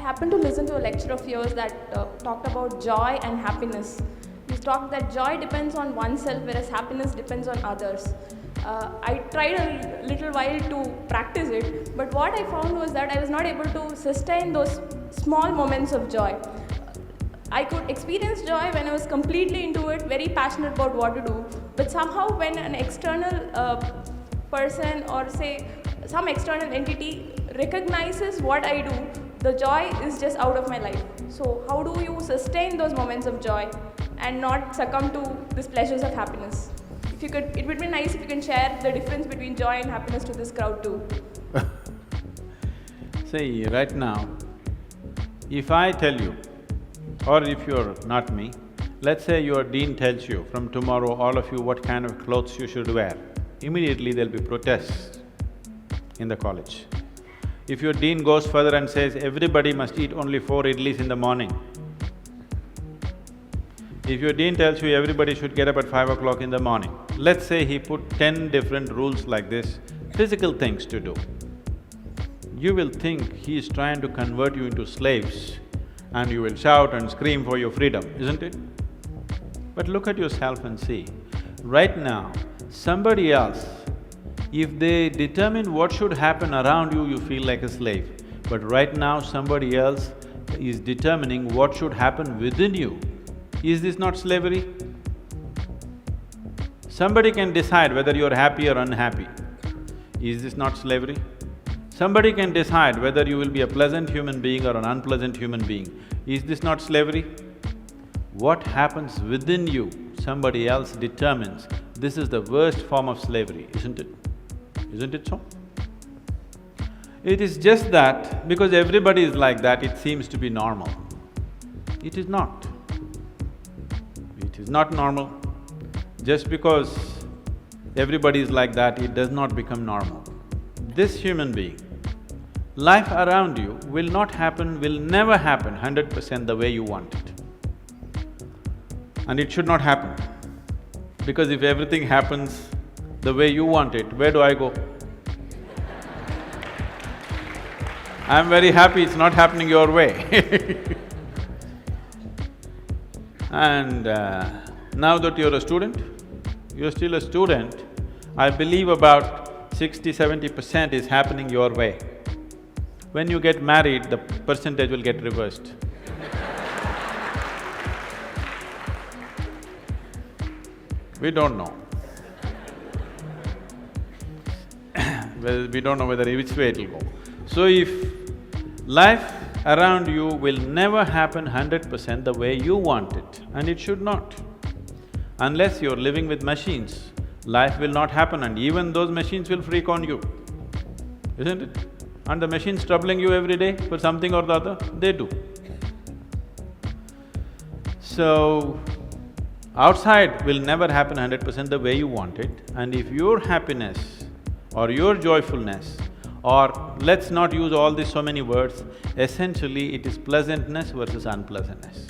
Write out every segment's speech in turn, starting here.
happened to listen to a lecture of yours that talked about joy and happiness. You talked that joy depends on oneself, whereas happiness depends on others. I tried a little while to practice it, but what I found was that I was not able to sustain those small moments of joy. I could experience joy when I was completely into it, very passionate about what to do, but somehow when an external person or say some external entity recognizes what I do, the joy is just out of my life. So how do you sustain those moments of joy and not succumb to these pleasures of happiness? If you could, it would be nice if you can share the difference between joy and happiness to this crowd too. See, right now, if I tell you, or if you're not me, let's say your dean tells you, from tomorrow all of you what kind of clothes you should wear, immediately there'll be protests in the college. If your dean goes further and says, everybody must eat only 4 idlis in the morning, if your dean tells you everybody should get up at 5 o'clock in the morning, let's say he put 10 different rules like this, physical things to do, you will think he is trying to convert you into slaves and you will shout and scream for your freedom, isn't it? But look at yourself and see, right now, somebody else, if they determine what should happen around you, you feel like a slave. But right now, somebody else is determining what should happen within you. Is this not slavery? Somebody can decide whether you're happy or unhappy. Is this not slavery? Somebody can decide whether you will be a pleasant human being or an unpleasant human being. Is this not slavery? What happens within you, somebody else determines. This is the worst form of slavery, isn't it? Isn't it so? It is just that because everybody is like that, it seems to be normal. It is not. It is not normal. Just because everybody is like that, it does not become normal. This human being, life around you will not happen, will never happen 100% the way you want it. And it should not happen. Because if everything happens the way you want it, where do I go? I'm very happy it's not happening your way. And now that you're a student, you're still a student, I believe about 60–70% is happening your way. When you get married, the percentage will get reversed. We don't know. Well, we don't know which way it'll go. So if life around you will never happen 100% the way you want it, and it should not. Unless you're living with machines, life will not happen and even those machines will freak on you, isn't it? And the machines troubling you every day for something or the other, they do. So, outside will never happen 100% the way you want it, and if your happiness or your joyfulness, or let's not use all these so many words, essentially it is pleasantness versus unpleasantness.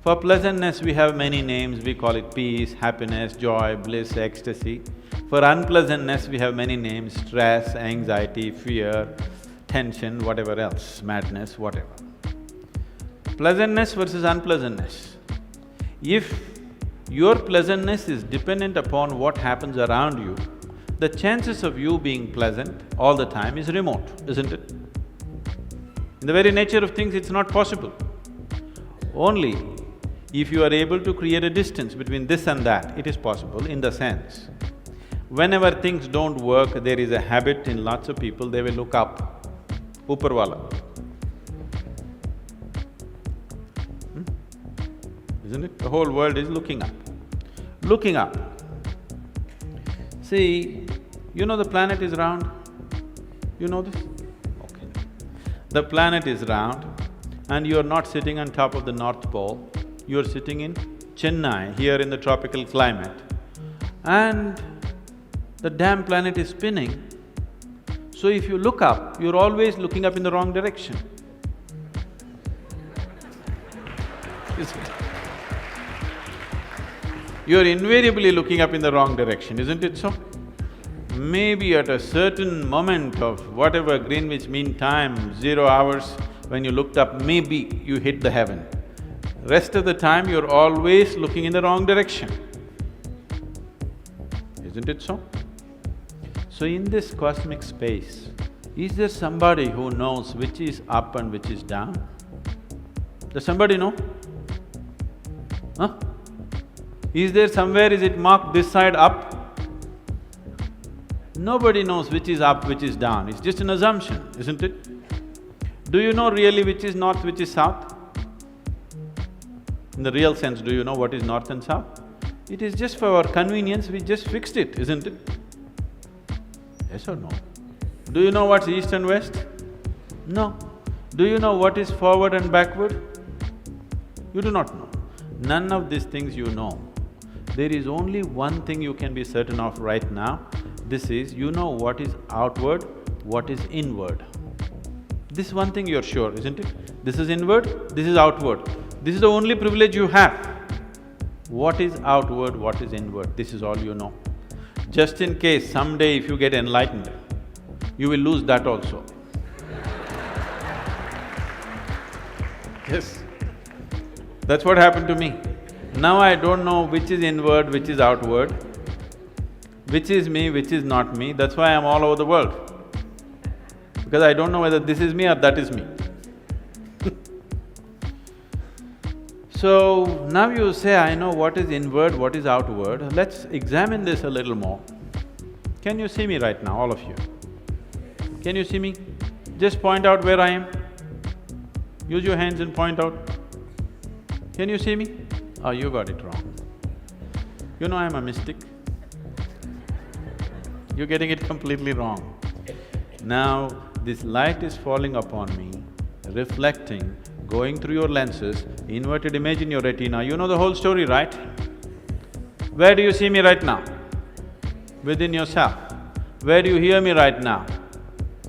For pleasantness we have many names, we call it peace, happiness, joy, bliss, ecstasy. For unpleasantness we have many names, stress, anxiety, fear, tension, whatever else, madness, whatever. Pleasantness versus unpleasantness. If your pleasantness is dependent upon what happens around you, the chances of you being pleasant all the time is remote, isn't it? In the very nature of things, it's not possible. Only if you are able to create a distance between this and that, it is possible in the sense, whenever things don't work, there is a habit in lots of people, they will look up, upar wala. Isn't it? The whole world is looking up. Looking up. See, you know the planet is round? You know this? Okay. The planet is round and you're not sitting on top of the North Pole, you're sitting in Chennai, here in the tropical climate, and the damn planet is spinning. So if you look up, you're always looking up in the wrong direction. Isn't it? You're invariably looking up in the wrong direction, isn't it so? Maybe at a certain moment of whatever Greenwich Mean Time, 0 hours, When you looked up, maybe you hit the heaven. Rest of the time, you're always looking in the wrong direction. Isn't it so? So in this cosmic space, is there somebody who knows which is up and which is down? Does somebody know? Huh? Is there somewhere, is it marked this side up? Nobody knows which is up, which is down, it's just an assumption, isn't it? Do you know really which is north, which is south? In the real sense, do you know what is north and south? It is just for our convenience, we just fixed it, isn't it? Yes or no? Do you know what's east and west? No. Do you know what is forward and backward? You do not know. None of these things you know. There is only one thing you can be certain of right now. This is, you know what is outward, what is inward. This one thing you're sure, isn't it? This is inward, this is outward. This is the only privilege you have. What is outward, what is inward, this is all you know. Just in case someday if you get enlightened, you will lose that also. Yes, that's what happened to me. Now I don't know which is inward, which is outward, which is me, which is not me, that's why I'm all over the world. Because I don't know whether this is me or that is me. So, now you say, I know what is inward, what is outward, let's examine this a little more. Can you see me right now, all of you? Can you see me? Just point out where I am. Use your hands and point out. Can you see me? Oh, you got it wrong. You know I'm a mystic. You're getting it completely wrong. Now, this light is falling upon me, reflecting, going through your lenses, inverted image in your retina, you know the whole story, right? Where do you see me right now? Within yourself. Where do you hear me right now?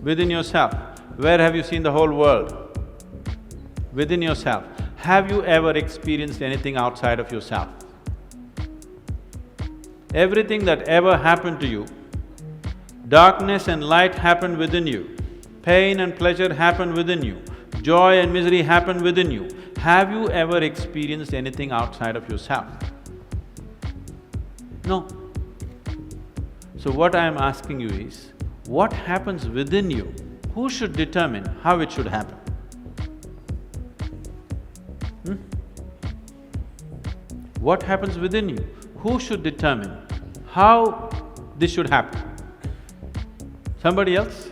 Within yourself. Where have you seen the whole world? Within yourself. Have you ever experienced anything outside of yourself? Everything that ever happened to you, darkness and light happened within you, pain and pleasure happened within you, joy and misery happen within you. Have you ever experienced anything outside of yourself? No. So what I am asking you is, what happens within you? Who should determine how it should happen? What happens within you? Who should determine how this should happen? Somebody else?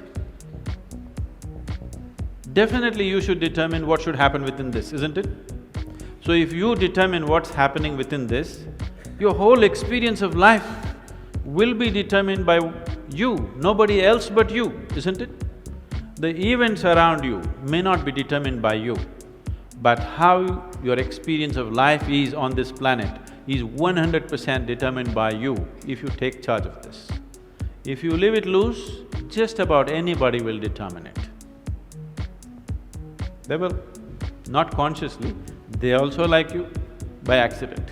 Definitely you should determine what should happen within this, isn't it? So if you determine what's happening within this, your whole experience of life will be determined by you, nobody else but you, isn't it? The events around you may not be determined by you, but how your experience of life is on this planet is 100% determined by you if you take charge of this. If you leave it loose, just about anybody will determine it. They will, not consciously, they also like you by accident.